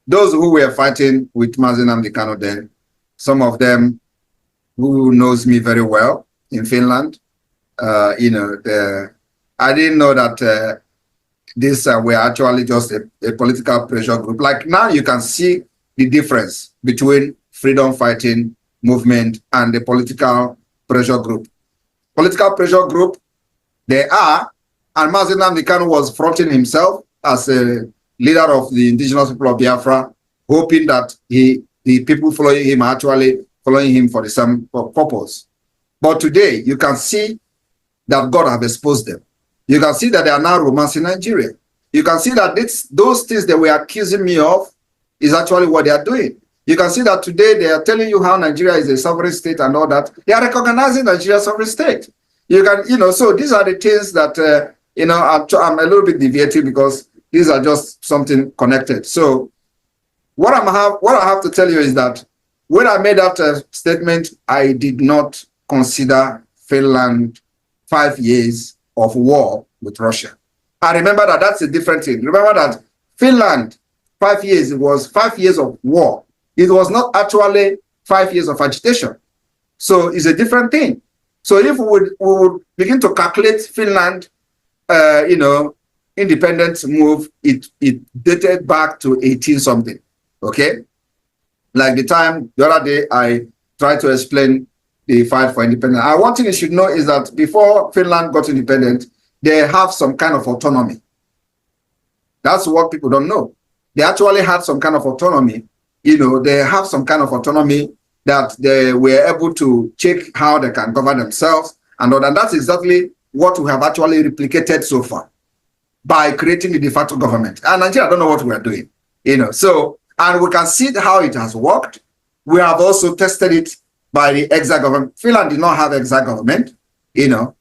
those who were fighting with Mazi Nnamdi Kanu then, some of them who knows me very well in Finland, I didn't know that these were actually just a political pressure group. Like now you can see the difference between freedom fighting movement and the political pressure group. Political pressure group, they are, and Mazi Nnamdi Kanu was fronting himself as a leader of the indigenous people of Biafra, hoping that the people following him are actually following him for the same purpose. But today, you can see that God have exposed them. You can see that they are now romancing Nigeria. You can see that those things they were accusing me of is actually what they are doing. You can see that today they are telling you how Nigeria is a sovereign state and all that. They are recognizing Nigeria sovereign state. You can, so these are the things that, I'm a little bit deviating because these are just something connected. So what I have to tell you is that when I made that statement, I did not consider Finland 5 years of war with Russia. I remember that that's a different thing. Remember that Finland, 5 years, it was 5 years of war. It was not actually 5 years of agitation. So it's a different thing. So if we would begin to calculate Finland, independence move, it dated back to 18 something, okay? Like the other day, I tried to explain the fight for independence. One thing you should know is that before Finland got independent, they have some kind of autonomy. That's what people don't know. They actually had some kind of autonomy. They have some kind of autonomy that they were able to check how they can govern themselves. And that's exactly what we have actually replicated so far by creating the de facto government. And Nigeria don't know what we are doing. And we can see how it has worked. We have also tested it by the exile government. Finland did not have exile government,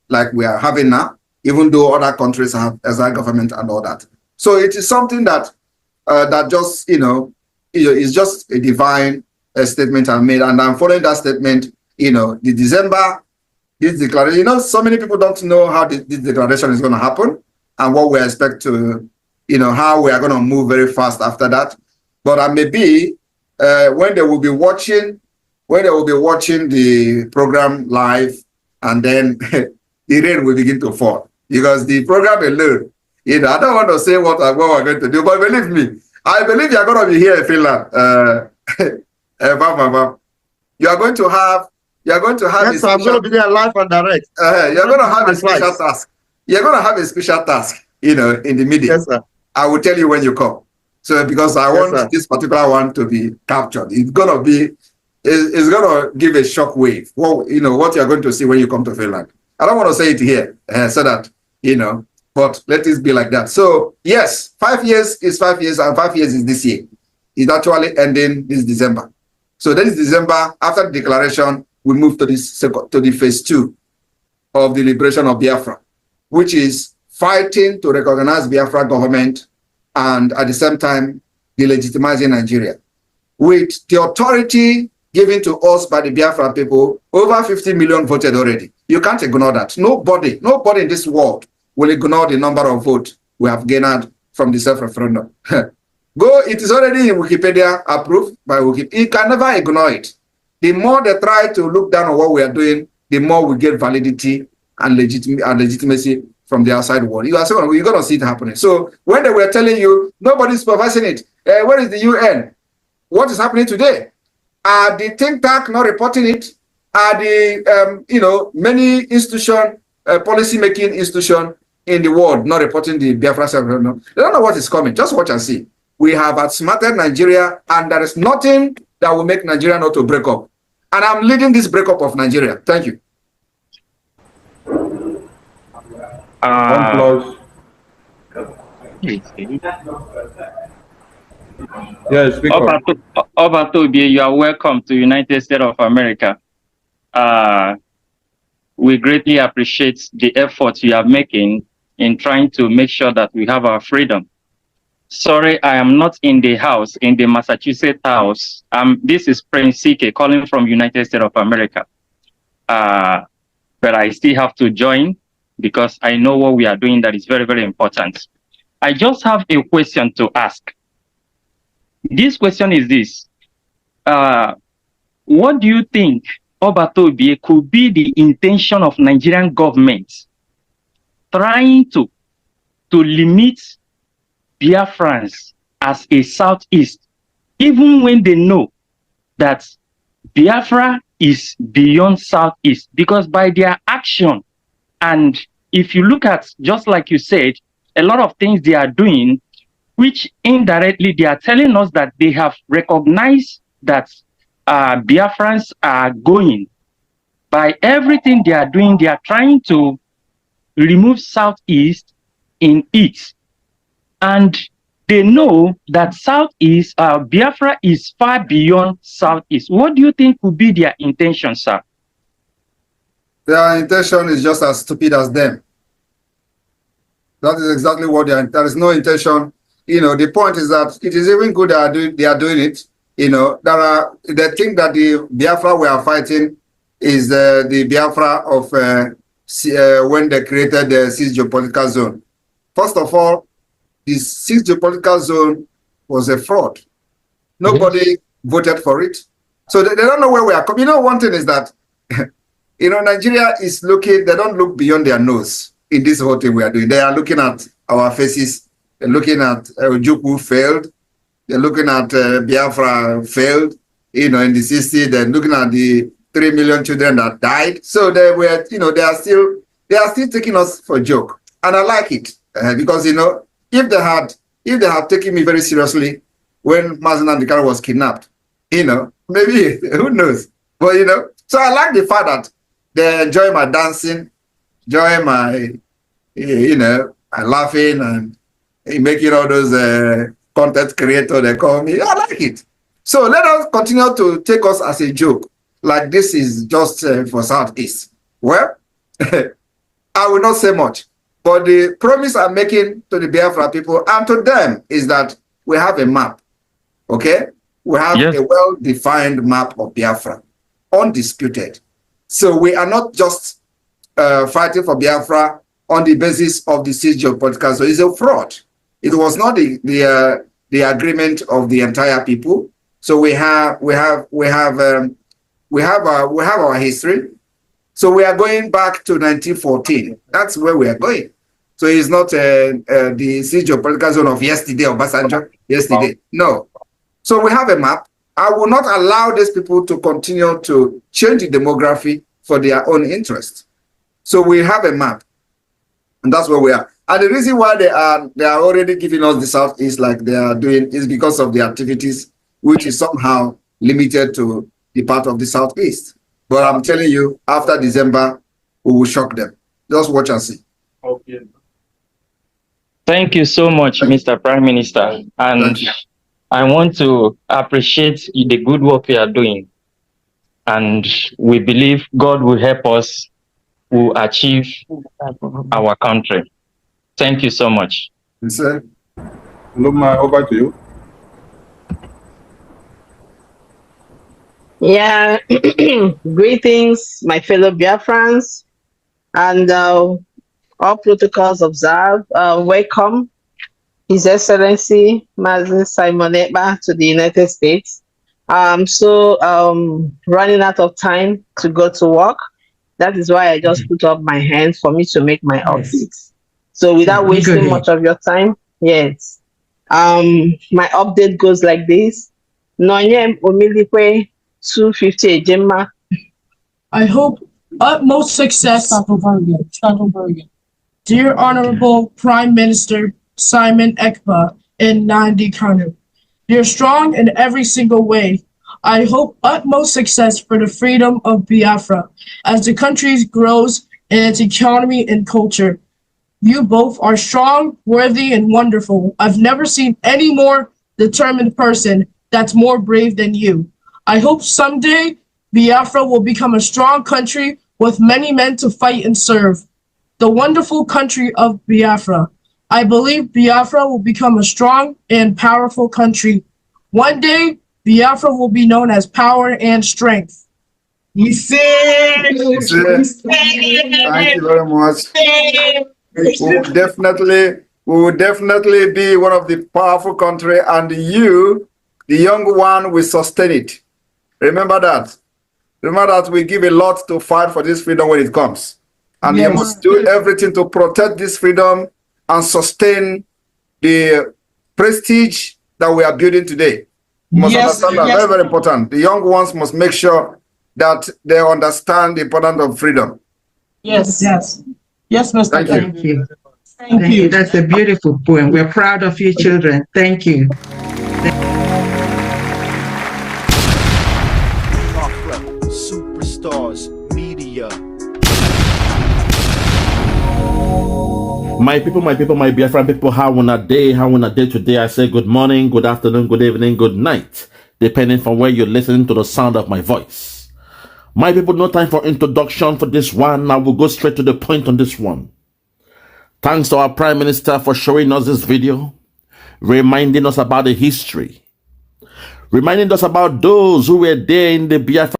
like we are having now, even though other countries have exile government and all that. So it is something that just, is just a divine statement I made. And I'm following that statement, the December, this declaration, so many people don't know how this declaration is going to happen and what we expect to, how we are going to move very fast after that. But maybe when they will be watching the program live, and then the rain will begin to fall. Because the program alone, I don't want to say what we're going to do, but believe me, I believe you're going to be here in Finland. You are going to have yes, I'm going to be there live and direct. You're going to have a special task. You're going to have a special task, in the meeting. Yes, sir. I will tell you when you come. So because I want this particular one to be captured. It's going to give a shock wave. Well, what you're going to see when you come to Finland. I don't want to say it here so that, but let it be like that. So yes, 5 years is 5 years and 5 years is this year. It's actually ending this December. So this December, after the declaration, we move to the phase 2 of the liberation of Biafra, which is fighting to recognize Biafra government and at the same time, delegitimizing Nigeria. With the authority given to us by the Biafra people, over 50 million voted already. You can't ignore that. Nobody in this world will ignore the number of votes we have gained from the self-referendum. It is already in Wikipedia, approved by Wikipedia. You can never ignore it. The more they try to look down on what we are doing, the more we get validity and legitimacy from the outside world. You're going to see it happening. So when they were telling you, nobody's supervising it, where is the UN? What is happening today? Are the think tank not reporting it? Are the, many institution, policy-making institution in the world not reporting the Biafra self-referendum? They don't know what is coming. Just watch and see. We have outsmarted Nigeria, and there is nothing that will make Nigeria not to break up. And I'm leading this breakup of Nigeria. Thank you. Yes, Obatobi, you are welcome to United States of America. We greatly appreciate the effort you are making in trying to make sure that we have our freedom. Sorry, I am not in the house, in the Massachusetts house. This is Prince CK calling from United States of America. But I still have to join because I know what we are doing that is very, very important. I just have a question to ask. This question is this. What do you think, Obatobie, could be the intention of Nigerian government trying to limit Biafrans as a Southeast, even when they know that Biafra is beyond Southeast? Because by their action, and if you look at, just like you said, a lot of things they are doing, which indirectly they are telling us that they have recognized that Biafrans are going. By everything they are doing, they are trying to remove Southeast in it. And they know that Southeast, Biafra is far beyond Southeast. What do you think would be their intention, sir? Their intention is just as stupid as them. That is exactly what there is no intention. You know, the point is that it is even good they are doing it. You know, they think that the Biafra we are fighting is the Biafra of when they created the 6th geopolitical zone. First of all, the 6th geopolitical zone was a fraud. Nobody voted for it. So they don't know where we are coming. You know, one thing is that, you know, Nigeria is looking, they don't look beyond their nose in this whole thing we are doing. They are looking at our faces. They're looking at Zuuu failed. They're looking at Biafra failed. You know, in the 60s, they're looking at the 3 million children that died. So they were, you know, they are still taking us for a joke. And I like it because, you know, if they had taken me very seriously when Mazen Andikaro was kidnapped, you know, maybe, who knows? But, you know, so I like the fact that they enjoy my dancing, enjoy my, you know, my laughing and making all those content creators they call me. I like it. So let us continue to take us as a joke, like this is just for Southeast. Well, I will not say much, but the promise I'm making to the Biafra people and to them is that we have a map, okay? We have a well-defined map of Biafra, undisputed. So we are not just fighting for Biafra on the basis of the 6th geopolitical. So it's a fraud. It was not the agreement of the entire people. So we have our history. So we are going back to 1914. That's where we are going. So it's not the 6th geopolitical zone of yesterday or Basanjo yesterday. No. So we have a map. I will not allow these people to continue to change the demography for their own interest. So we have a map, and that's where we are. And the reason why they are already giving us the Southeast like they are doing is because of the activities, which is somehow limited to the part of the Southeast. But I'm telling you, after December, we will shock them. Just watch and see. Okay. Thank you so much, Mr. Prime Minister. And I want to appreciate the good work you are doing. And we believe God will help us to achieve our country. Thank you so much. Sir, Luma, over to you. Yeah, greetings, my fellow Biafrans, and all protocols observed. Welcome, His Excellency Mazen Simon Ekpa to the United States. Running out of time to go to work. That is why I just put up my hand for me to make my updates. So without wasting much of your time, yes. My update goes like this. Nonyem Omilikwe 250 Ejema. I hope utmost success. Start over again. Dear Honorable Prime Minister Simon Ekpa and Nandi Kanu, you're strong in every single way. I hope utmost success for the freedom of Biafra as the country grows in its economy and culture. You both are strong, worthy, and wonderful. I've never seen any more determined person that's more brave than you. I hope someday Biafra will become a strong country with many men to fight and serve. The wonderful country of Biafra. I believe Biafra will become a strong and powerful country. One day, Biafra will be known as power and strength. Thank you very much. We will definitely be one of the powerful country, and you the young one will sustain it. Remember that. Remember that we give a lot to fight for this freedom when it comes. And you must do everything to protect this freedom and sustain the prestige that we are building today. You must understand that. Very, very important. The young ones must make sure that they understand the importance of freedom. Yes, Mr. Thank you. Thank you. That's a beautiful poem. We're proud of you, children. Thank you. Superstars, media. My people, my Biafra people, how wanna day today? I say good morning, good afternoon, good evening, good night, depending from where you're listening to the sound of my voice. My people, no time for introduction for this one. I will go straight to the point on this one. Thanks to our Prime Minister for showing us this video, reminding us about the history, reminding us about those who were there in the Biafra.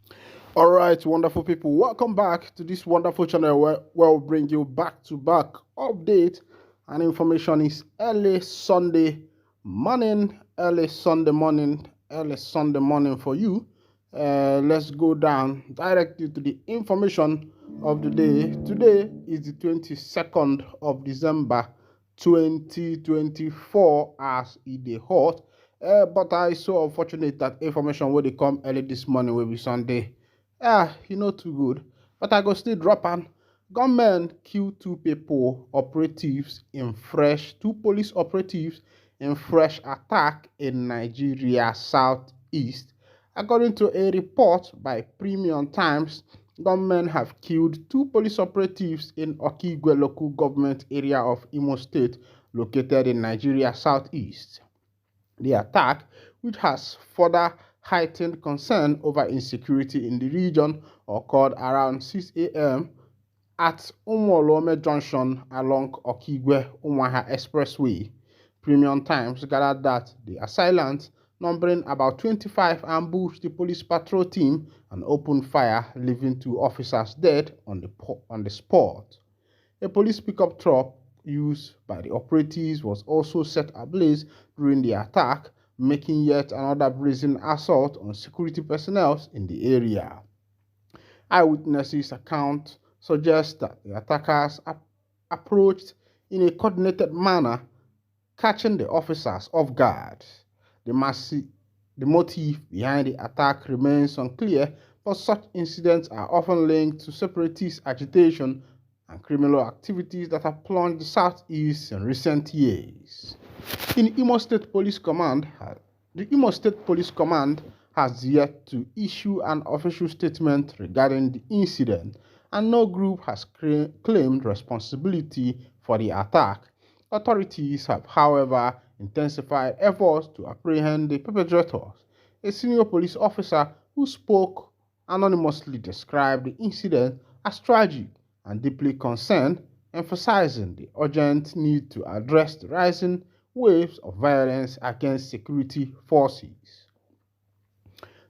All right, wonderful people. Welcome back to this wonderful channel where we'll bring you back-to-back update and information. Is early Sunday morning for you. Let's go down directly to the information of the day. Today is the 22nd of December 2024 as it is hot. But I so unfortunate that information will come early this morning will be Sunday. Too good. But I go still drop on. Gunmen kill two police operatives in fresh attack in Nigeria southeast. According to a report by Premium Times, gunmen have killed two police operatives in Okigwe local government area of Imo State, located in Nigeria southeast. The attack, which has further heightened concern over insecurity in the region, occurred around 6 a.m. at Umuolome Junction along Okigwe-Umuahia Expressway. Premium Times gathered that the assailants, numbering about 25, ambushed the police patrol team and opened fire, leaving two officers dead on the spot. A police pickup truck used by the operatives was also set ablaze during the attack, making yet another brazen assault on security personnel in the area. Eyewitnesses' account suggests that the attackers approached in a coordinated manner, catching the officers off guard. The motive behind the attack remains unclear, but such incidents are often linked to separatist agitation and criminal activities that have plunged the southeast in recent years. The Imo State Police Command has yet to issue an official statement regarding the incident, and no group has claimed responsibility for the attack. Authorities have, however, intensified efforts to apprehend the perpetrators. A senior police officer who spoke anonymously described the incident as tragic and deeply concerned, emphasizing the urgent need to address the rising waves of violence against security forces.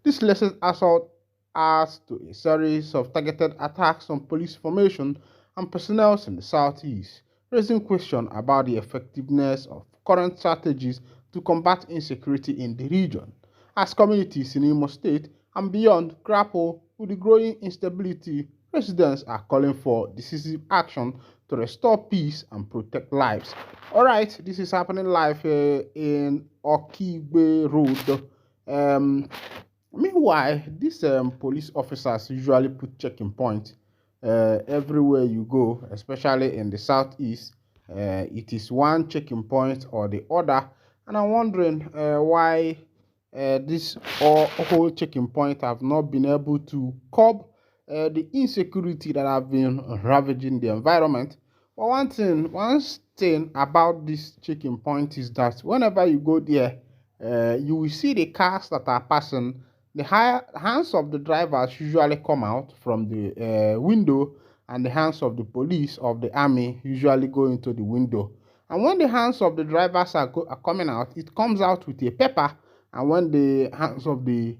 This latest assault adds to a series of targeted attacks on police formation and personnel in the southeast, raising questions about the effectiveness of current strategies to combat insecurity in the region, as communities in Imo State and beyond grapple with the growing instability. Residents are calling for decisive action to restore peace and protect lives. All right, this is happening live in Okigwe Road. Meanwhile, these police officers usually put checking points everywhere you go, especially in the southeast. It is one checking point or the other, and I'm wondering why this whole checking point have not been able to curb the insecurity that have been ravaging the environment. But one thing about this checking point is that whenever you go there, you will see the cars that are passing. The hands of the drivers usually come out from the window, and the hands of the police of the army usually go into the window. And when the hands of the drivers are coming out, it comes out with a paper. And when the hands of the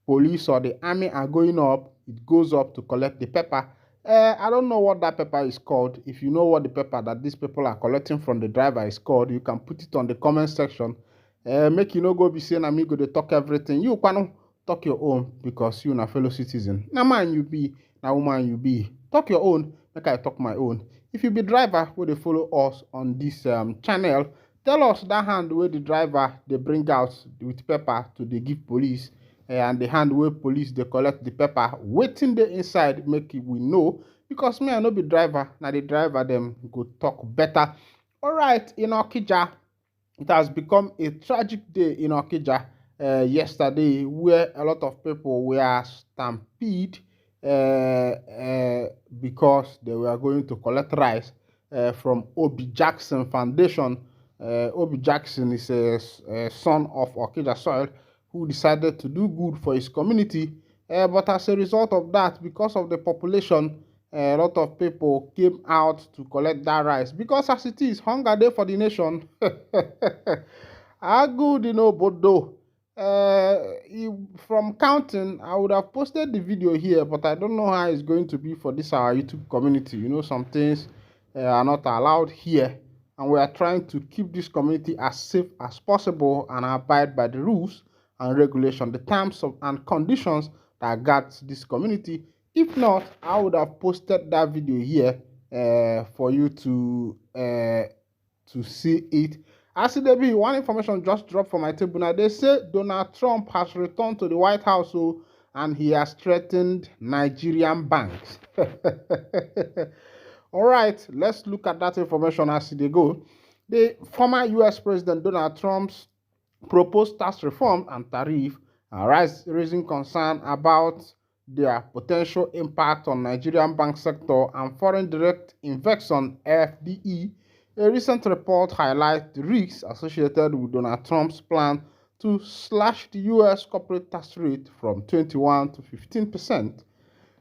police or the army are going up, it goes up to collect the paper. I don't know what that paper is called. If you know what the paper that these people are collecting from the driver is called, you can put it on the comment section. Make you no go be saying I'm go to talk everything. You can talk your own because you na fellow citizen. Na man you be, na woman you be. Talk your own, make I talk my own. If you be driver, will they follow us on this channel? Tell us that hand where the driver they bring out with pepper to they give police, and the hand where police they collect the pepper, waiting the inside make we know. Because me I no be driver, now the driver them go talk better. All right, in Okija, it has become a tragic day in Okija yesterday, where a lot of people were stampeded because they were going to collect rice from Obi Jackson Foundation. Obi Jackson is a son of Okija soil who decided to do good for his community. But as a result of that, because of the population, a lot of people came out to collect that rice because as it is, hunger day for the nation. How good, Bodo. From counting, I would have posted the video here, but I don't know how it's going to be for this our YouTube community. Some things are not allowed here, and we are trying to keep this community as safe as possible and abide by the rules and regulation, the terms and conditions that guard this community. If not, I would have posted that video here for you to see it. As it be, one information just dropped from my table. Now, they say Donald Trump has returned to the White House and he has threatened Nigerian banks. All right, let's look at that information as they go. The former U.S. President Donald Trump's proposed tax reform and tariff are raising concern about their potential impact on Nigerian bank sector and foreign direct investment (FDE). A recent report highlights the risks associated with Donald Trump's plan to slash the U.S. corporate tax rate from 21 to 15%.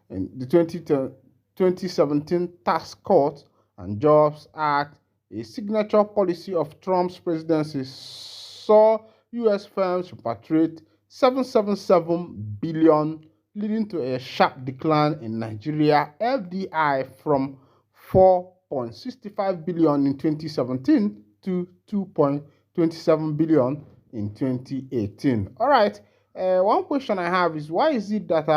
In the 2017 Tax Cuts and Jobs Act, a signature policy of Trump's presidency, saw U.S. firms repatriate $777 billion, leading to a sharp decline in Nigeria FDI from 4.65 billion in 2017 to 2.27 billion in 2018. All right. One question I have is, why is it that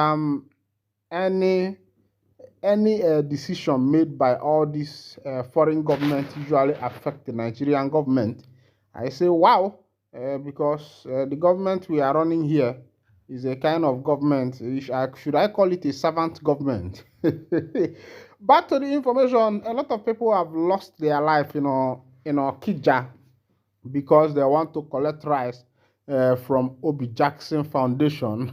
any decision made by all these foreign governments usually affect the Nigerian government? I say wow, because the government we are running here is a kind of government. Should I call it a servant government? Back to the information. A lot of people have lost their life, in Okija, because they want to collect rice from Obi Jackson Foundation.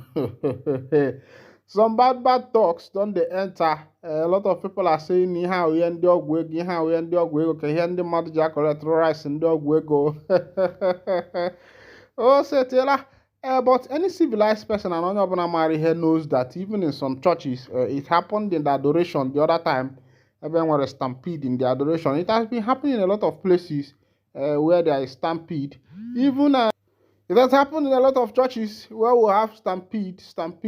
Some bad talks don't they enter. A lot of people are saying how we end dog wig, how we end dog wig, okay, here the mother jack collect rice and dog wig go. Oh, say Taylor. But any civilized person and Onyabanamari here knows that even in some churches, it happened in the adoration the other time. Everyone was a stampede in the adoration. It has been happening in a lot of places where there is stampede. Even it has happened in a lot of churches where we have stampede. And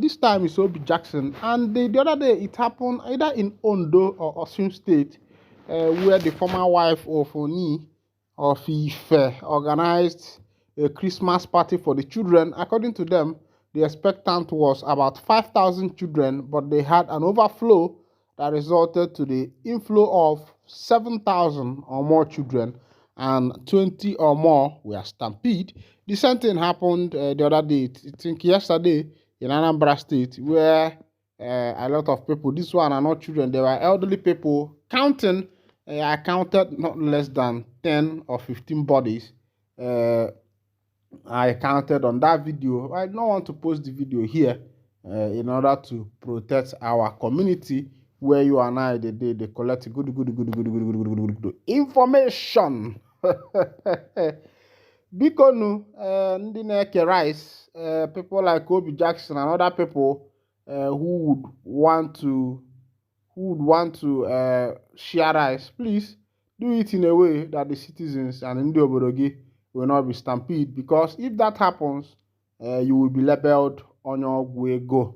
this time it's Obi Jackson. And the other day it happened either in Ondo or Osun State, where the former wife of Oni of Ife organized a Christmas party for the children. According to them, the expectant was about 5,000 children, but they had an overflow that resulted to the inflow of 7,000 or more children, and 20 or more were stampede. The same thing happened the other day, I think yesterday, in Anambra State, where a lot of people, this one are not children, they were elderly people counting. I counted not less than 10 or 15 bodies. I counted on that video. I don't want to post the video here in order to protect our community, where you and I, they collect good information. Bikonu, ndị na-eke rice, people like Obi Jackson and other people who would want to share rice, please do it in a way that the citizens and Ndi Oborogi will not be stampede, because if that happens, you will be labeled on your way go.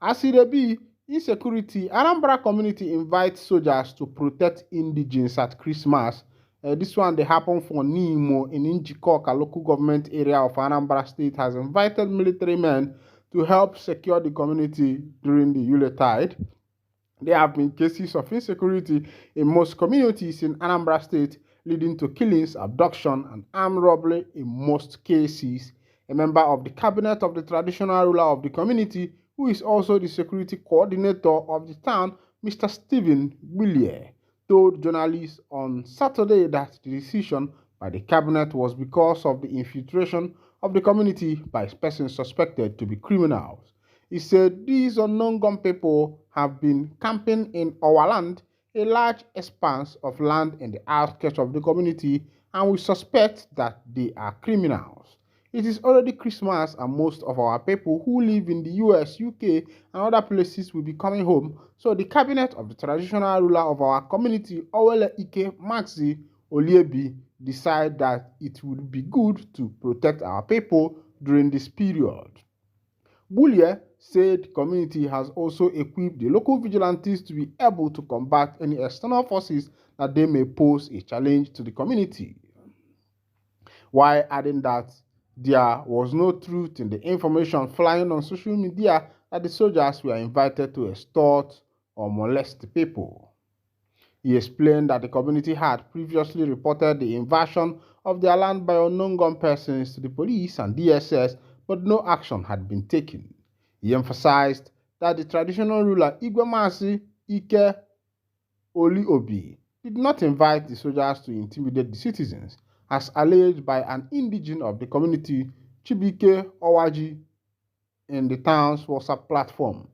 As it be, Insecurity, Anambra community invites soldiers to protect indigenes at Christmas. This one they happen for Nimo in Njikoka local government area of Anambra State has invited military men to help secure the community during the Yuletide. There have been cases of insecurity in most communities in Anambra State, leading to killings, abduction, and armed robbery in most cases. A member of the cabinet of the traditional ruler of the community, who is also the security coordinator of the town, Mr. Stephen Willier, told journalists on Saturday that the decision by the cabinet was because of the infiltration of the community by persons suspected to be criminals. He said these unknown gun people have been camping in our land, a large expanse of land in the outskirts of the community, and we suspect that they are criminals. It is already Christmas, and most of our people who live in the US, UK, and other places will be coming home. So the cabinet of the traditional ruler of our community, Owele Ike Maxi Oliebi, decided that it would be good to protect our people during this period. Boulier said the community has also equipped the local vigilantes to be able to combat any external forces that they may pose a challenge to the community, while adding that there was no truth in the information flying on social media that the soldiers were invited to extort or molest the people. He explained that the community had previously reported the invasion of their land by unknown gun persons to the police and DSS, but no action had been taken. He emphasized that the traditional ruler Igwemasi Ike Oliobi did not invite the soldiers to intimidate the citizens, as alleged by an indigene of the community, Chibike Owaji, in the town's WhatsApp platform.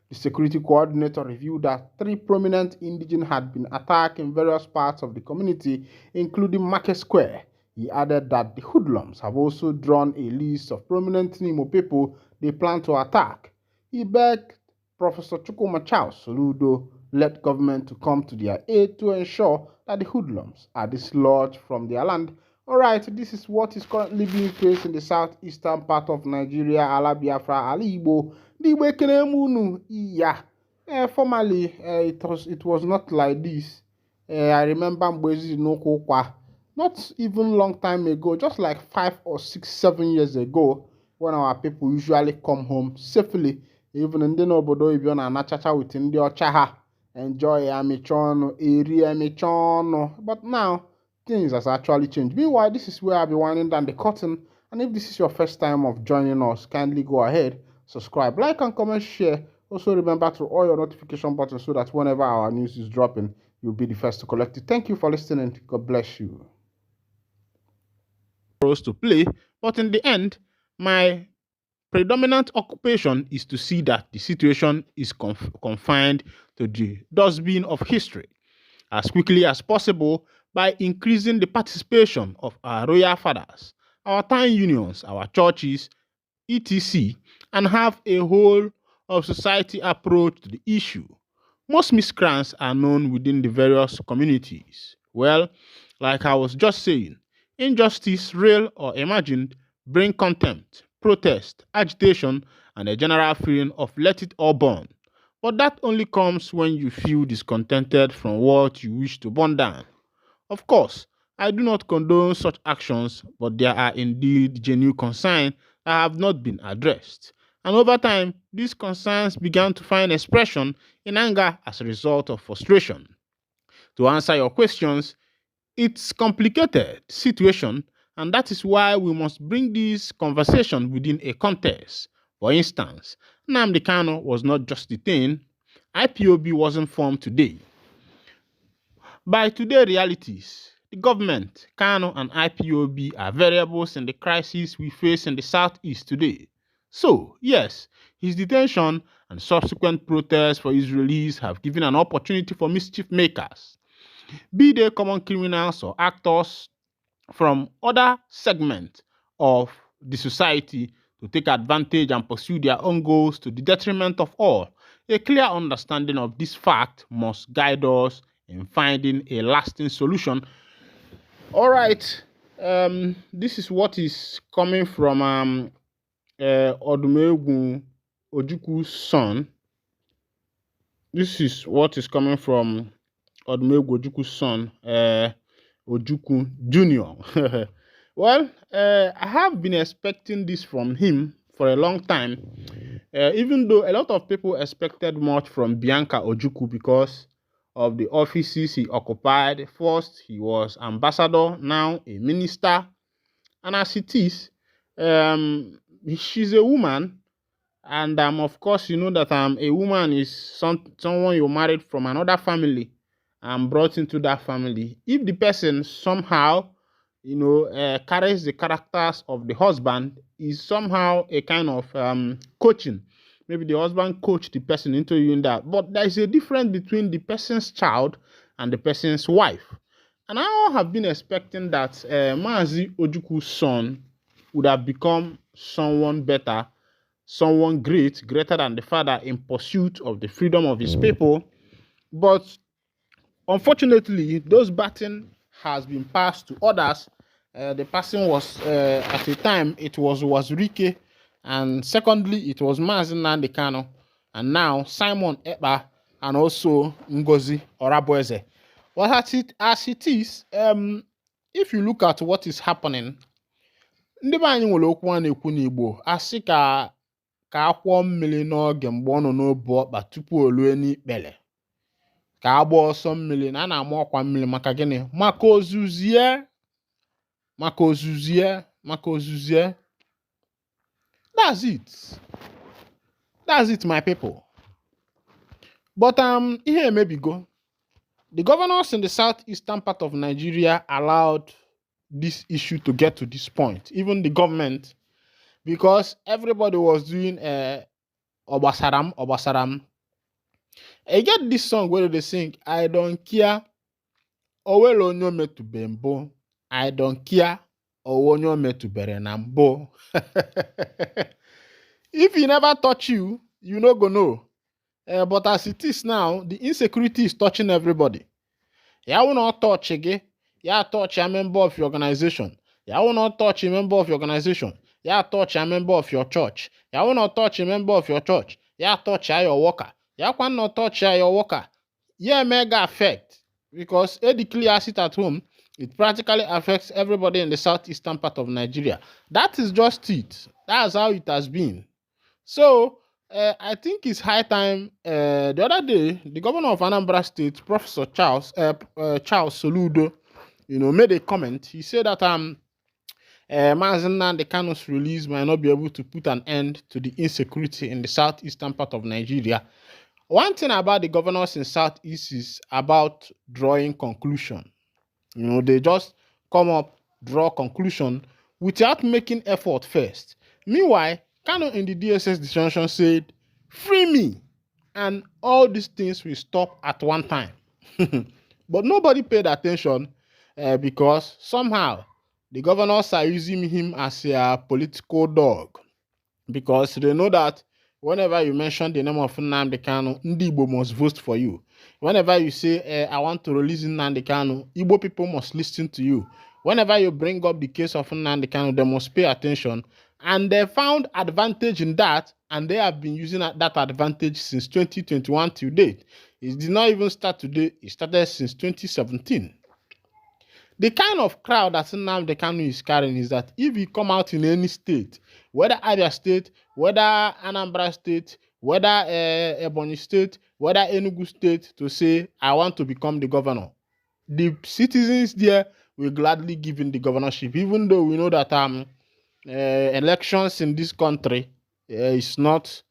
The security coordinator revealed that 3 prominent indigenes had been attacked in various parts of the community, including Market Square. He added that the hoodlums have also drawn a list of prominent Nimo people they plan to attack. He begged Professor Chukwuma Charles Soludo led government to come to their aid to ensure that the hoodlums are dislodged from their land. Alright, this is what is currently being faced in the southeastern part of Nigeria, ala Biafra, ala Igbo. Formerly, it was not like this. I remember Mbwezi Nokokwa, not even long time ago, just like 5 or 6, 7 years ago, when our people usually come home safely, even in the Nobodo, if you're not chacha with in the Ochaha, enjoy amichono, eri amichono. But now, things has actually changed. Meanwhile, this is where I'll be winding down the curtain. And if this is your first time of joining us, kindly go ahead, subscribe, like, and comment, share. Also, remember to all your notification buttons so that whenever our news is dropping, you'll be the first to collect it. Thank you for listening. God bless you. To play, but in the end, my predominant occupation is to see that the situation is confined to the dustbin of history as quickly as possible by increasing the participation of our royal fathers, our town unions, our churches, etc., and have a whole of society approach to the issue. Most miscreants are known within the various communities. Well, like I was just saying, injustice, real or imagined, bring contempt, protest, agitation, and a general feeling of let it all burn. But that only comes when you feel discontented from what you wish to burn down. Of course, I do not condone such actions, but there are indeed genuine concerns that have not been addressed. And over time, these concerns began to find expression in anger as a result of frustration. To answer your questions, it's a complicated situation, and that is why we must bring this conversation within a context. For instance, Nnamdi Kanu was not just detained, IPOB wasn't formed today. By today's realities, the government, Kanu, and IPOB are variables in the crisis we face in the southeast today. So, yes, his detention and subsequent protests for his release have given an opportunity for mischief makers, be they common criminals or actors from other segments of the society, to take advantage and pursue their own goals to the detriment of all. A clear understanding of this fact must guide us in finding a lasting solution. All right, this is what is coming from Odumegwu Ojukwu's son. This is what is coming from Odumegwu Ojukwu's son. Ojukwu Jr. Well, I have been expecting this from him for a long time, even though a lot of people expected much from Bianca Ojukwu because of the offices he occupied. First, he was ambassador, now a minister, and as it is, she's a woman, and of course, you know that a woman is someone you married from another family and brought into that family. If the person somehow, carries the characters of the husband, is somehow a kind of coaching. Maybe the husband coached the person into doing that. But there is a difference between the person's child and the person's wife. And I have been expecting that Mazi Ojukwu's son would have become someone better, someone greater than the father in pursuit of the freedom of his people. But unfortunately, those baton has been passed to others. The person was, at the time, it was Rike, and secondly, it was Mazi Nnamdi Kanu, and now Simon Ekpa, and also Ngozi Orabueze. Well, as it is, if you look at what is happening, ndị be anyị nwere okwu a na-ekwu n'Igbo asị ka akwụọ mmiri n'oge mgbe ọ nọ n'obu ọkpa tupu o lue n'ikpere, ka agba ọsọ mmiri na a na-ama ọkwa mmiri maka gịnị? Maka ozuzie, maka ozuzie, maka ozuzie. That's it, my people. But ihe emebigo. The governors in the southeastern part of Nigeria allowed this issue to get to this point, even the government, because everybody was doing Obasaram. I get this song where they sing, I don't care, Owelo onyo metu bembo, I don't care, Owonyo metu berenambo. If he never touch you, you no go know. But as it is now, the insecurity is touching everybody. Ya will not touch again. Ya touch a member of your organization. Ya will not touch a member of your organization. Ya touch a member of your church. Ya will not touch a member of your church. Ya touch your worker. Ya can not touch your worker. Yeah, mega affect. Because Eddie clear sit at home, it practically affects everybody in the southeastern part of Nigeria. That is just it. That's how it has been. So, I think it's high time. The other day, the governor of Anambra State, Professor Charles Soludo, made a comment. He said that Mazi Nnamdi Kanu's release might not be able to put an end to the insecurity in the southeastern part of Nigeria. One thing about the governors in Southeast is about drawing conclusion. They just come up, draw conclusion without making effort first. Meanwhile, Kanu in the DSS detention said, free me, and all these things will stop at one time. But nobody paid attention because somehow the governors are using him as a political dog, because they know that whenever you mention the name of Nnamdi Kanu, Ndi Igbo must vote for you. Whenever you say, I want to release Nnamdi Kanu, Igbo people must listen to you. Whenever you bring up the case of Nnamdi Kanu, they must pay attention. And they found advantage in that, and they have been using that advantage since 2021 to date. It did not even start today, it started since 2017. The kind of crowd that Nnamdi Kanu is carrying is that if you come out in any state, whether Abia State, whether Anambra State, whether Ebonyi State, whether Enugu State, to say, I want to become the governor, the citizens there will gladly give in the governorship, even though we know that elections in this country is not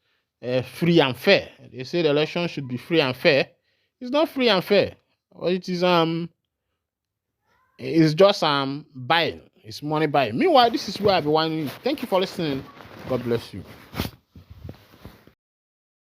free and fair. They say the election should be free and fair. It's not free and fair. It is it's just buying. It's money buying. Meanwhile, this is where everyone is. Thank you for listening. God bless you.